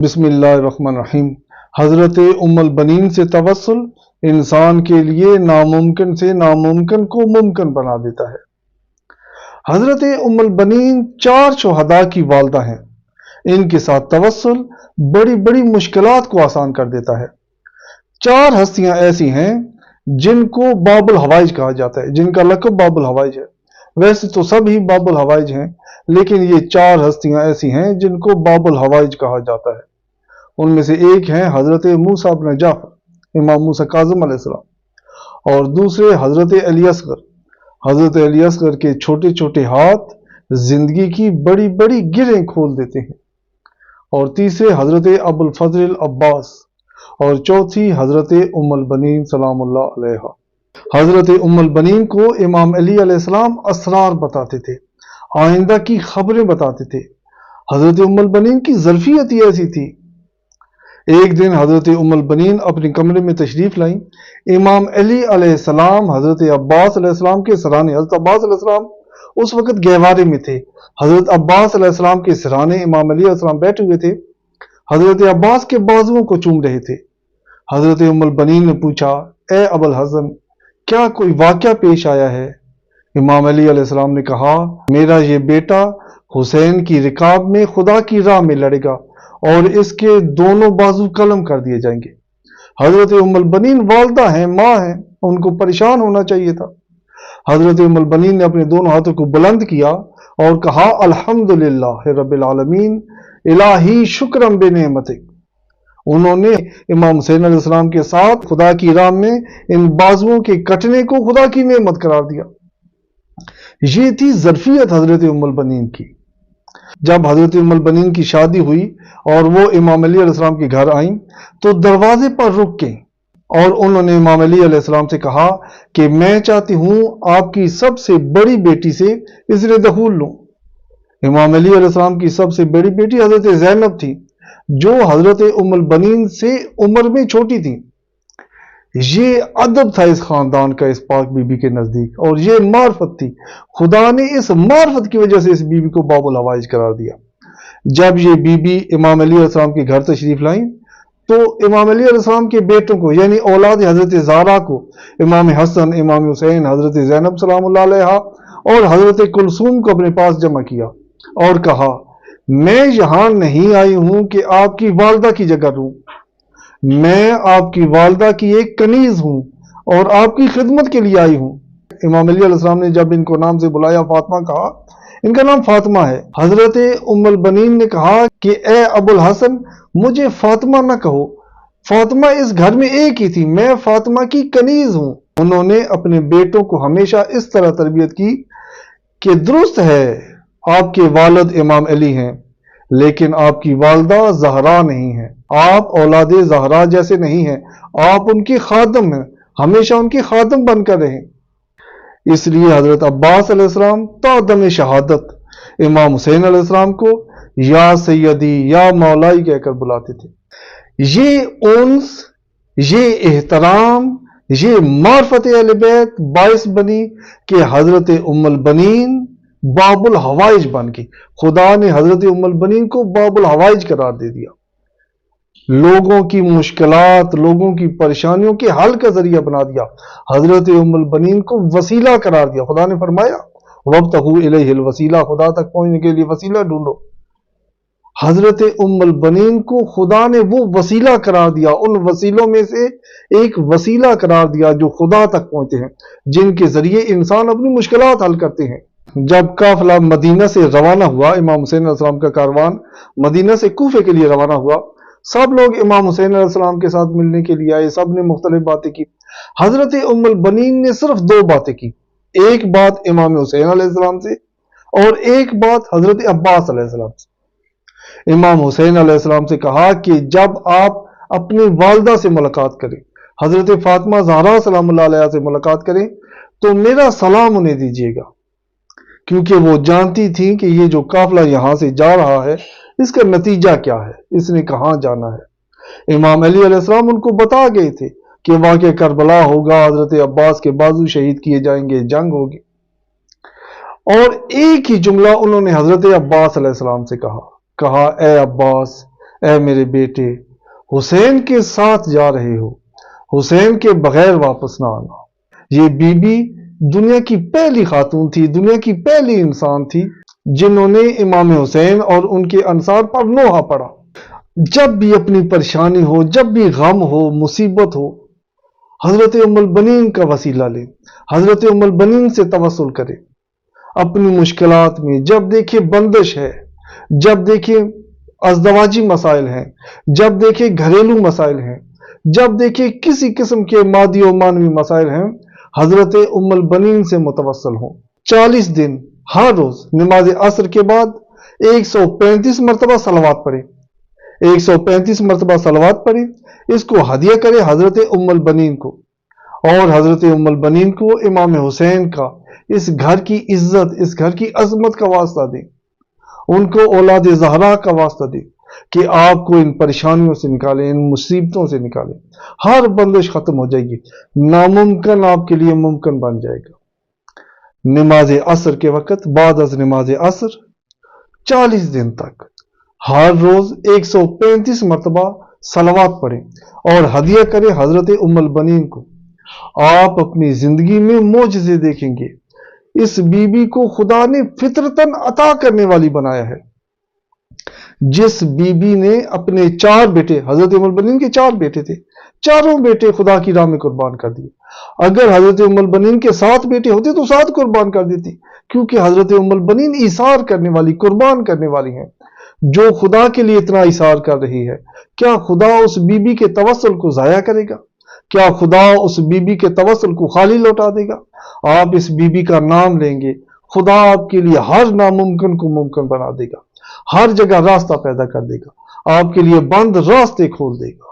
बिस्मिल्लाहिर्रहमानिर्रहीम। हजरत उम्मुल बनीन से तवस्सुल इंसान के लिए नामुमकिन से नामुमकिन को मुमकिन बना देता है। हजरत उम्मुल बनीन 4 शुहदा की वालदा हैं। इनके साथ तवस्सुल बड़ी बड़ी मुश्किलात को आसान कर देता है। 4 हस्तियां ऐसी हैं जिनको बाबुल हवाइज कहा जाता है, जिनका लक़ब बाबुल हवाइज है। वैसे तो सभी बाबुल हवाइज हैं, लेकिन ये 4 हस्तियां ऐसी हैं जिनको बाबुल हवाइज कहा जाता है। उनमें से एक हैं हजरत मूसा इब्न जाफर, इमाम मूसा काज़िम अलैहिस्सलाम, और दूसरे हजरत अली असगर। हजरत अली असगर के छोटे छोटे हाथ जिंदगी की बड़ी बड़ी गिरें खोल देते हैं। और तीसरे हजरत अबुल फजल अब्बास, और चौथी हजरत उम्मुल बनीन सलामुल्लाह अलैहा। हजरत उम्मुल बनीन को इमाम अली अलैहिस्सलाम असरार बताते थे, आइंदा की खबरें बताते थे। हजरत उम्मुल बनीन की ज़र्फियत ही ऐसी थी। एक दिन हजरत उम्मुल बनीन अपने कमरे में तशरीफ लाईं। इमाम अली अलैहिस्सलाम हजरत अब्बास अलैहिस्सलाम के सराने, हजरत अब्बास अलैहिस्सलाम उस वक्त गहवारे में थे। हजरत अब्बास अलैहिस्सलाम के सराने इमाम अली अलैहिस्सलाम बैठे हुए थे। हजरत अब्बास के बाजुओं को चूम रहे थे। हजरत उम्मुल बनीन ने पूछा, ए अबुल हसन, क्या कोई वाक़या पेश आया है? इमाम अली अलैहिस्सलाम ने कहा, मेरा ये बेटा हुसैन की रिकाब में खुदा की राह में लड़ेगा और इसके दोनों बाजू कलम कर दिए जाएंगे। हजरत उम्मुल बनीन वालदा हैं, माँ हैं, उनको परेशान होना चाहिए था। हजरत उम्मुल बनीन ने अपने दोनों हाथों को बुलंद किया और कहा, अल्हम्दुलिल्लाह रब्बिल आलमीन, इलाही शुक्रम बिनेमतिक। उन्होंने इमाम हुसैन अलैहिस्सलाम के साथ खुदा की राह में इन बाजुओं के कटने को खुदा की नेमत करार दिया। ये थी ज़र्फियत हजरत उम्मुल बनीन की। जब हजरत उम्मुल बनीन की शादी हुई और वो इमाम अली अलैहिस्सलाम के घर आईं, तो दरवाजे पर रुक गईं और उन्होंने इमाम अली अलैहिस्सलाम से कहा कि मैं चाहती हूँ आपकी सबसे बड़ी बेटी से इज़्र दखूल लूँ। इमाम अली अलैहिस्सलाम की सबसे बड़ी बेटी हजरत ज़ैनब थी, जो हजरत उम्मुल बनीन से उम्र में छोटी थी। ये अदब था इस खानदान का, इस पाक बीबी के नजदीक, और ये मार्फत थी। खुदा ने इस मार्फत की वजह से इस बीबी को बाबुल हवाइज करार दिया। जब ये बीबी इमाम अली अलैहिस्सलाम के घर तशरीफ लाईं, तो इमाम अली अलैहिस्सलाम के बेटों को, यानी औलाद हजरत ज़ारा को, इमाम हसन, इमाम हुसैन, हजरत ज़ैनब सलामुल्लाह अलैहा और हजरत कुलसूम को अपने पास जमा किया और कहा, मैं यहां नहीं आई हूं कि आपकी वालदा की जगह लूं। मैं आपकी वालदा की एक कनीज हूं और आपकी खिदमत के लिए आई हूं। इमाम अली अलैहिस्सलाम ने जब इनको नाम से बुलाया, फातिमा कहा, इनका नाम फातिमा है। हजरत उम्मुल बनीन ने कहा कि ए अबुल हसन, मुझे फातिमा ना कहो, फातिमा इस घर में एक ही थी, मैं फातिमा की कनीज हूं। उन्होंने अपने बेटों को हमेशा इस तरह तरबियत की कि दुरुस्त है आपके वालिद इमाम अली हैं, लेकिन आपकी वालदा ज़हरा नहीं है। आप औलादे ज़हरा जैसे नहीं हैं, आप उनके खादम हैं, हमेशा उनके खादम बनकर रहें। इसलिए हजरत अब्बास अलैहिस्सलाम तादम शहादत इमाम हुसैन अलैहिस्सलाम को या सैयदी, या मौलाई कहकर बुलाते थे। ये उन्स, ये एहतराम, ये मार्फत अहले बैत बाइस बनी कि हजरत उम्मुल बनीन बाबुल हवाइज बन गई। खुदा ने हजरत उम्मुल बनीन को बाबुल हवाइज करार दे दिया। लोगों की मुश्किलात, लोगों की परेशानियों के हल का जरिया बना दिया। हजरत उम्मुल बनीन को वसीला करार दिया। खुदा ने फरमाया, वब्तगू इलैहिल वसीला, खुदा तक पहुंचने के लिए वसीला ढूंढो। हजरत उम्मुल बनीन को खुदा ने वो वसीला करार दिया, उन वसीलों में से एक वसीला करार दिया जो खुदा तक पहुंचते हैं, जिनके जरिए इंसान अपनी मुश्किलात हल करते हैं। जब काफिला मदीना से रवाना हुआ, इमाम हुसैन अलैहिस्सलाम का कारवान मदीना से कूफे के लिए रवाना हुआ। सब लोग इमाम हुसैन अलैहिस्सलाम के साथ मिलने के लिए आए, सब ने मुख्तलिफ बातें की। हजरत उम्मुल बनीन ने सिर्फ 2 बातें की। एक बात इमाम हुसैन अलैहिस्सलाम से और एक बात हजरत अब्बास अलैहिस्सलाम से। इमाम हुसैन अलैहिस्सलाम से कहा कि जब आप अपनी वालदा से मुलाकात करें, हजरत फातिमा ज़हरा सलामुल्लाह अलैहा से मुलाकात करें, तो मेरा सलाम उन्हें दीजिएगा, क्योंकि वो जानती थी कि ये जो काफिला यहां से जा रहा है, इसका नतीजा क्या है, इसने कहां जाना है। इमाम अली अलैहिस्सलाम उनको बता गए थे कि वाक़या करबला होगा, हजरत अब्बास के बाजू शहीद किए जाएंगे, जंग होगी। और एक ही जुमला उन्होंने हजरत अब्बास अलैहिस्सलाम से कहा, ए अब्बास, اے میرے بیٹے، حسین کے ساتھ جا رہے ہو، حسین کے بغیر واپس نہ آنا۔ یہ بی بی دنیا کی پہلی خاتون تھی، دنیا کی پہلی انسان تھی جنہوں نے امام حسین اور ان کے انصار پر نوحہ پڑھا۔ جب بھی اپنی پریشانی ہو، جب بھی غم ہو، مصیبت ہو، حضرت ام البنین کا وسیلہ لیں، حضرت ام البنین سے توسل کریں اپنی مشکلات میں۔ جب دیکھیں بندش ہے، جب دیکھیں ازدواجی مسائل ہیں، جب دیکھیں گھریلو مسائل ہیں، جب دیکھیں کسی قسم کے مادی و معنوی مسائل ہیں، حضرت ام البنین سے متوسل ہوں۔ 40 دن ہر روز نماز عصر کے بعد 135 مرتبہ صلوات پڑھیں، 135 مرتبہ صلوات پڑھیں، اس کو ہدیہ کریں حضرت ام البنین کو، اور حضرت ام البنین کو امام حسین کا، اس گھر کی عزت، اس گھر کی عظمت کا واسطہ دیں، ان کو اولاد زہرا کا واسطہ دیں کہ آپ کو ان پریشانیوں سے نکالیں، ان مصیبتوں سے نکالیں۔ ہر بندش ختم ہو جائے گی، ناممکن آپ کے لیے ممکن بن جائے گا۔ نماز عصر کے وقت، بعد از نماز عصر 40 دن تک ہر روز 135 مرتبہ صلوات پڑھیں اور ہدیہ کریں حضرت ام البنین کو۔ آپ اپنی زندگی میں معجزے دیکھیں گے۔ اس بی بی کو خدا نے فطرتاً عطا کرنے والی بنایا ہے۔ جس بی بی نے اپنے 4 بیٹے، حضرت ام البنین کے 4 بیٹے تھے، چاروں بیٹے خدا کی راہ میں قربان کر دیے۔ اگر حضرت ام البنین کے 7 بیٹے ہوتے تو 7 قربان کر دیتی، کیونکہ حضرت ام البنین ایثار کرنے والی، قربان کرنے والی ہیں۔ جو خدا کے لیے اتنا ایثار کر رہی ہے، کیا خدا اس بی بی کے توسل کو ضائع کرے گا؟ کیا خدا اس بی بی کے توسل کو خالی لوٹا دے گا؟ آپ اس بی بی کا نام لیں گے، خدا آپ کے لیے ہر ناممکن کو ممکن بنا دے گا، ہر جگہ راستہ پیدا کر دے گا، آپ کے لیے بند راستے کھول دے گا۔